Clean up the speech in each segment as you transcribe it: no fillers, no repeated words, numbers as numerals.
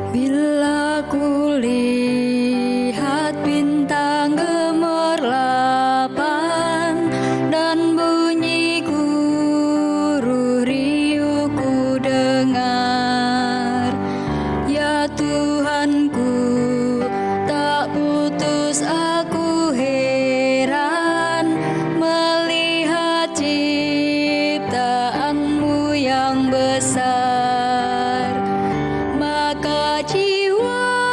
Bila kulihat bintang gemerlapan dan bunyi guru riuh ku dengar, ya Tuhanku, tak putus aku heran melihat ciptaanmu yang besar. Maka jiwaku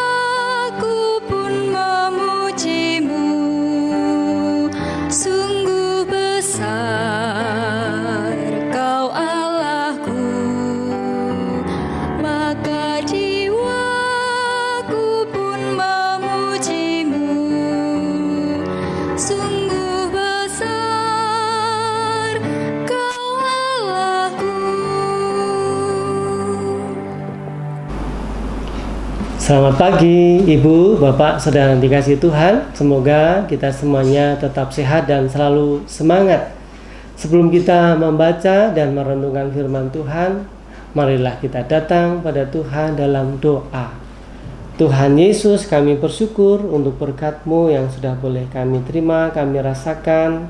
pun memujimu, sungguh besar Kau Allahku. Maka jiwaku pun memujimu, sungguh besar Kau Allahku. Selamat pagi Ibu, Bapak, Saudara yang dikasihi Tuhan. Semoga kita semuanya tetap sehat dan selalu semangat. Sebelum kita membaca dan merenungkan firman Tuhan, marilah kita datang pada Tuhan dalam doa. Tuhan Yesus, kami bersyukur untuk berkat-Mu yang sudah boleh kami terima, kami rasakan.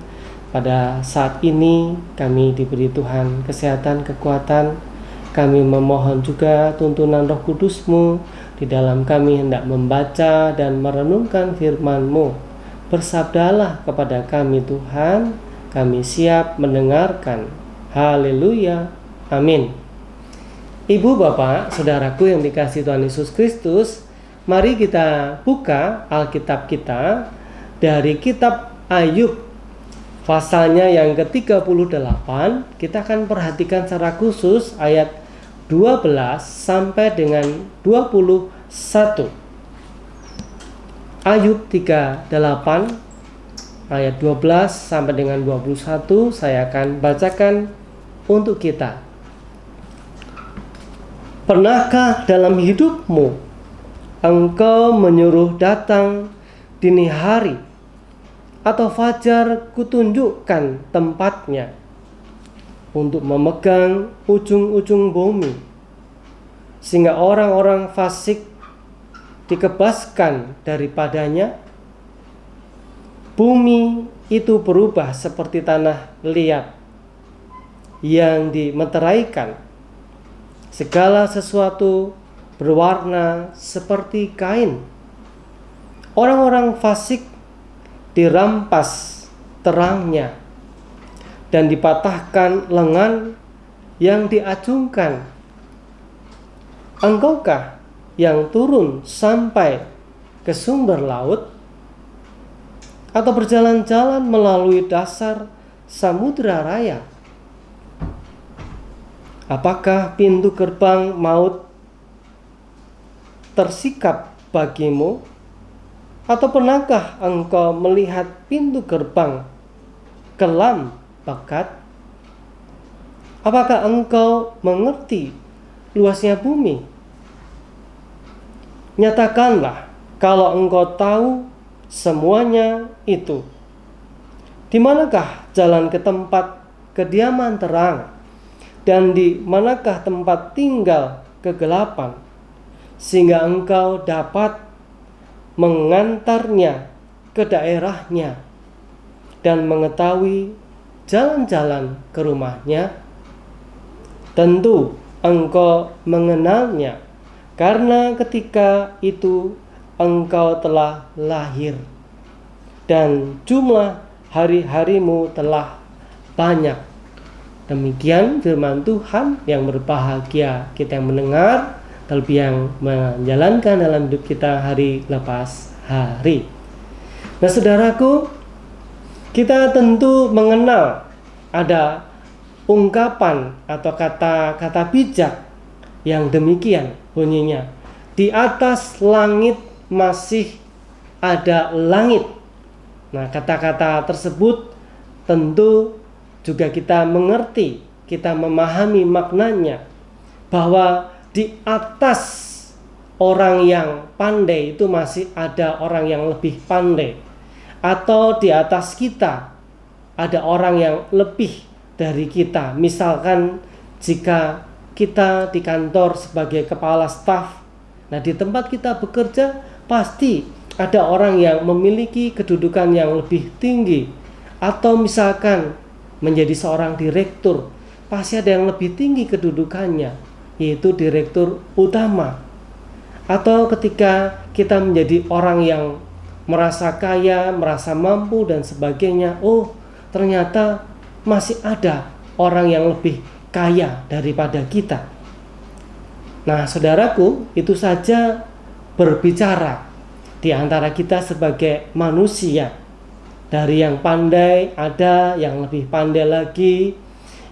Pada saat ini kami diberi Tuhan kesehatan, kekuatan. Kami memohon juga tuntunan Roh Kudus-Mu di dalam kami hendak membaca dan merenungkan firman-Mu. Bersabdalah kepada kami Tuhan, kami siap mendengarkan. Haleluya, amin. Ibu, Bapak, Saudaraku yang dikasihi Tuhan Yesus Kristus, mari kita buka Alkitab kita dari kitab Ayub, pasalnya yang ke-38. Kita akan perhatikan secara khusus ayat 12 sampai dengan 21. Ayub 38 ayat 12 sampai dengan 21 saya akan bacakan untuk kita. Pernahkah dalam hidupmu engkau menyuruh datang dini hari, atau fajar kutunjukkan tempatnya, untuk memegang ujung-ujung bumi, sehingga orang-orang fasik dikebaskan daripadanya? Bumi itu berubah seperti tanah liat yang dimeteraikan. Segala sesuatu berwarna seperti kain. Orang-orang fasik dirampas terangnya dan dipatahkan lengan yang diacungkan. Engkaukah yang turun sampai ke sumber laut, atau berjalan-jalan melalui dasar samudra raya? Apakah pintu gerbang maut tersikap bagimu? Atau pernahkah engkau melihat pintu gerbang kelam pekat? Apakah engkau mengerti luasnya bumi? Nyatakanlah kalau engkau tahu semuanya itu. Di manakah jalan ke tempat kediaman terang, dan di manakah tempat tinggal kegelapan, sehingga engkau dapat mengantarnya ke daerahnya dan mengetahui jalan-jalan ke rumahnya? Tentu engkau mengenalnya, karena ketika itu engkau telah lahir, dan jumlah hari-harimu telah banyak. Demikian firman Tuhan. Yang berbahagia kita yang mendengar, terlebih yang menjalankan dalam hidup kita hari lepas hari. Nah, saudaraku, kita tentu mengenal ada ungkapan atau kata-kata bijak yang demikian bunyinya: di atas langit masih ada langit. Nah, kata-kata tersebut tentu juga kita mengerti, kita memahami maknanya, bahwa di atas orang yang pandai itu masih ada orang yang lebih pandai, atau di atas kita ada orang yang lebih dari kita. Misalkan jika kita di kantor sebagai kepala staf, nah Nah, di tempat kita bekerja pasti ada orang yang memiliki kedudukan yang lebih tinggi, atau misalkan menjadi seorang direktur, pasti ada yang lebih tinggi kedudukannya, yaitu direktur utama. Atau ketika kita menjadi orang yang merasa kaya, merasa mampu dan sebagainya, oh ternyata masih ada orang yang lebih kaya daripada kita. Nah, saudaraku, itu saja berbicara di antara kita sebagai manusia. Dari yang pandai, ada yang lebih pandai lagi,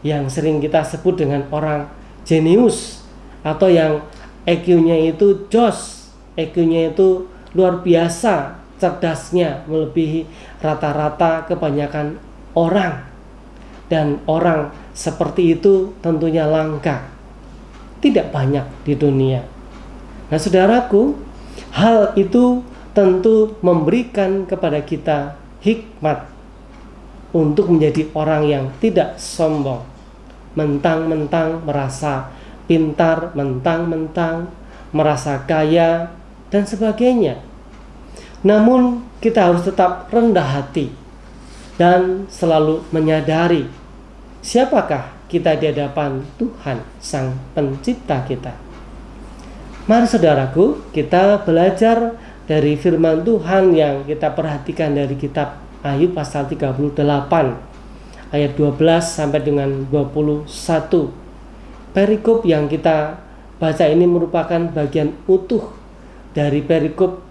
yang sering kita sebut dengan orang jenius, atau yang EQ-nya itu jos, EQ-nya itu luar biasa, cerdasnya melebihi rata-rata kebanyakan orang. Dan orang seperti itu tentunya langka, tidak banyak di dunia. Nah, saudaraku, hal itu tentu memberikan kepada kita hikmat untuk menjadi orang yang tidak sombong, mentang-mentang merasa pintar, mentang-mentang merasa kaya dan sebagainya. Namun kita harus tetap rendah hati dan selalu menyadari siapakah kita di hadapan Tuhan Sang Pencipta kita. Mari saudaraku, kita belajar dari firman Tuhan yang kita perhatikan dari kitab Ayub pasal 38 ayat 12 sampai dengan 21. Perikop yang kita baca ini merupakan bagian utuh dari perikop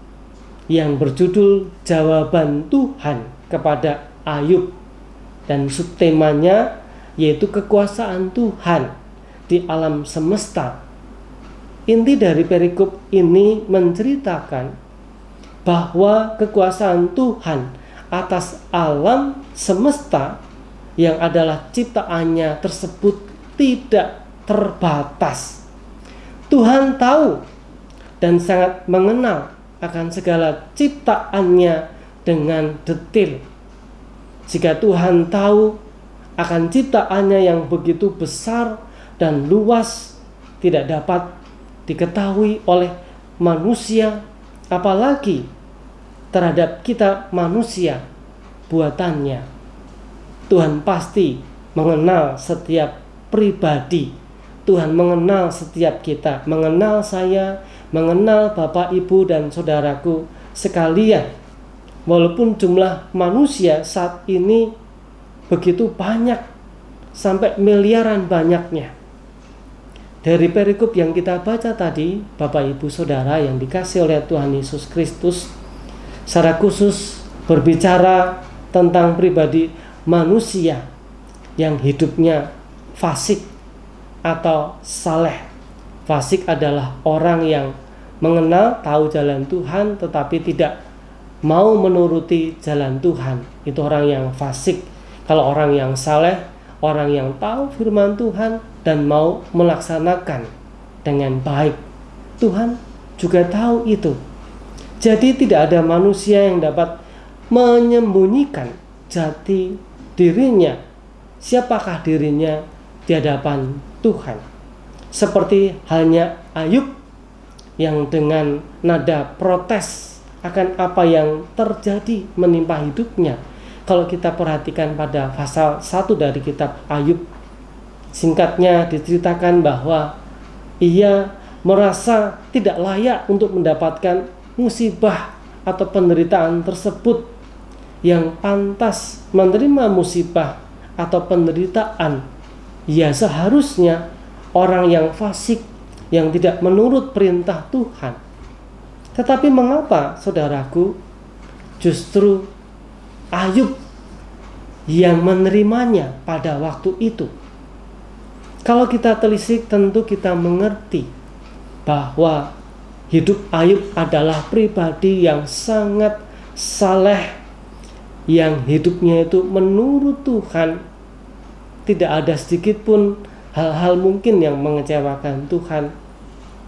yang berjudul Jawaban Tuhan kepada Ayub, dan subtemanya yaitu kekuasaan Tuhan di alam semesta. Inti dari perikop ini menceritakan bahwa kekuasaan Tuhan atas alam semesta yang adalah ciptaannya tersebut tidak terbatas. Tuhan tahu dan sangat mengenal akan segala ciptaannya dengan detail. Jika Tuhan tahu akan ciptaannya yang begitu besar dan luas, tidak dapat diketahui oleh manusia, apalagi terhadap kita manusia buatannya. Tuhan pasti mengenal setiap pribadi. Tuhan mengenal setiap kita, mengenal saya, mengenal Bapak, Ibu, dan saudaraku sekalian. Walaupun jumlah manusia saat ini begitu banyak, sampai miliaran banyaknya. Dari perikop yang kita baca tadi, Bapak, Ibu, Saudara yang dikasih oleh Tuhan Yesus Kristus, secara khusus berbicara tentang pribadi manusia yang hidupnya fasik atau saleh. Fasik adalah orang yang mengenal, tahu jalan Tuhan, tetapi tidak mau menuruti jalan Tuhan. Itu orang yang fasik. Kalau orang yang saleh, orang yang tahu firman Tuhan dan mau melaksanakan dengan baik. Tuhan juga tahu itu. Jadi tidak ada manusia yang dapat menyembunyikan jati dirinya. Siapakah dirinya di hadapan Tuhan? Seperti halnya Ayub yang dengan nada protes akan apa yang terjadi menimpa hidupnya. Kalau kita perhatikan pada pasal 1 dari kitab Ayub, singkatnya diceritakan bahwa ia merasa tidak layak untuk mendapatkan musibah atau penderitaan tersebut. Yang pantas menerima musibah atau penderitaan, ya seharusnya orang yang fasik, yang tidak menurut perintah Tuhan. Tetapi mengapa, saudaraku, justru Ayub yang menerimanya pada waktu itu? Kalau kita telisik, tentu kita mengerti bahwa hidup Ayub adalah pribadi yang sangat saleh, yang hidupnya itu menurut Tuhan. Tidak ada sedikit pun hal-hal mungkin yang mengecewakan Tuhan.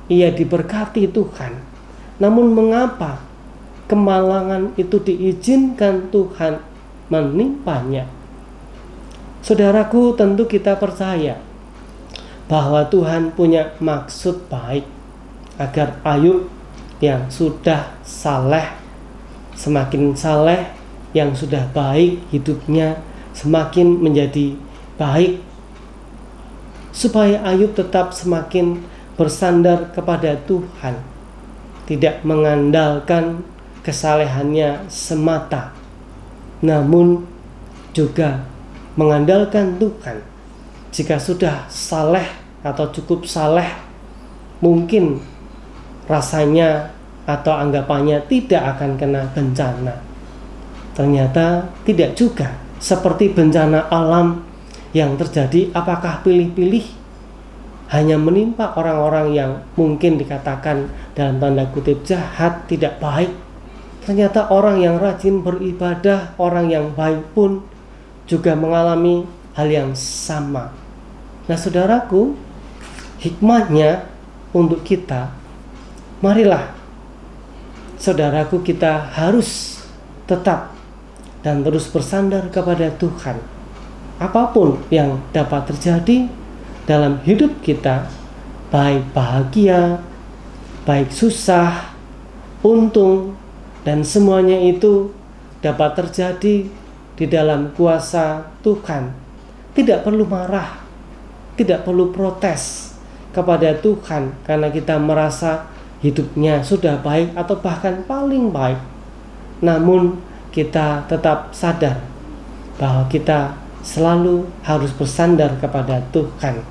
Ia diberkati Tuhan. Namun mengapa kemalangan itu diizinkan Tuhan menimpanya? Saudaraku, tentu kita percaya bahwa Tuhan punya maksud baik agar Ayub yang sudah saleh semakin saleh, yang sudah baik hidupnya semakin menjadi baik, supaya Ayub tetap semakin bersandar kepada Tuhan, tidak mengandalkan kesalehannya semata, namun juga mengandalkan Tuhan. Jika sudah saleh atau cukup saleh, mungkin rasanya atau anggapannya tidak akan kena bencana. Ternyata tidak juga. Seperti bencana alam yang terjadi, apakah pilih-pilih hanya menimpa orang-orang yang mungkin dikatakan dalam tanda kutip jahat, tidak baik. Ternyata orang yang rajin beribadah, orang yang baik pun juga mengalami hal yang sama. Nah, saudaraku, hikmahnya untuk kita, marilah saudaraku, kita harus tetap dan terus bersandar kepada Tuhan. Apapun yang dapat terjadi dalam hidup kita, baik bahagia, baik susah, untung, dan semuanya itu dapat terjadi di dalam kuasa Tuhan. Tidak perlu marah, tidak perlu protes kepada Tuhan karena kita merasa hidupnya sudah baik atau bahkan paling baik. Namun kita tetap sadar bahwa kita selalu harus bersandar kepada Tuhan.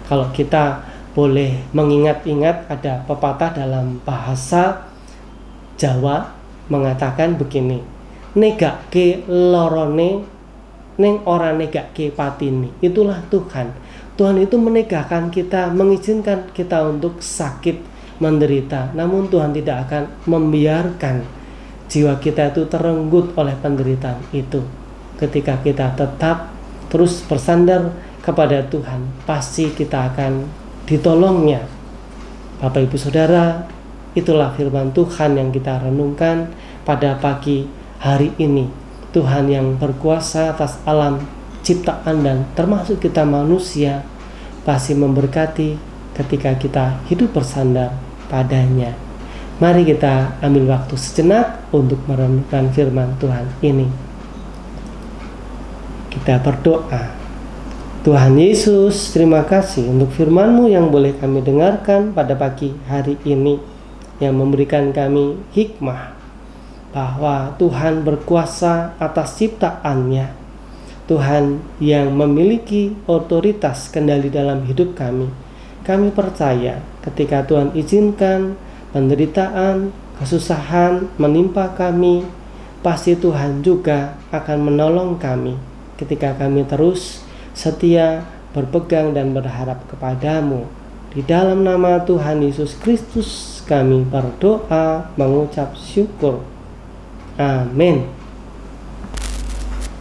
Kalau kita boleh mengingat-ingat, ada pepatah dalam bahasa Jawa mengatakan begini, negake lorone neng ora negake patini. Itulah Tuhan. Tuhan itu menegakkan kita, mengizinkan kita untuk sakit, menderita, namun Tuhan tidak akan membiarkan jiwa kita itu terenggut oleh penderitaan itu. Ketika kita tetap terus bersandar kepada Tuhan, pasti kita akan ditolongnya. Bapak Ibu Saudara, itulah firman Tuhan yang kita renungkan pada pagi hari ini. Tuhan yang berkuasa atas alam ciptaan dan termasuk kita manusia pasti memberkati ketika kita hidup bersandar padanya. Mari kita ambil waktu sejenak untuk merenungkan firman Tuhan ini. Kita berdoa. Tuhan Yesus, terima kasih untuk firman-Mu yang boleh kami dengarkan pada pagi hari ini, yang memberikan kami hikmah bahwa Tuhan berkuasa atas ciptaannya. Tuhan yang memiliki otoritas kendali dalam hidup kami. Kami percaya ketika Tuhan izinkan penderitaan, kesusahan menimpa kami, pasti Tuhan juga akan menolong kami ketika kami terus setia berpegang dan berharap kepadamu. Di dalam nama Tuhan Yesus Kristus kami berdoa mengucap syukur. Amin.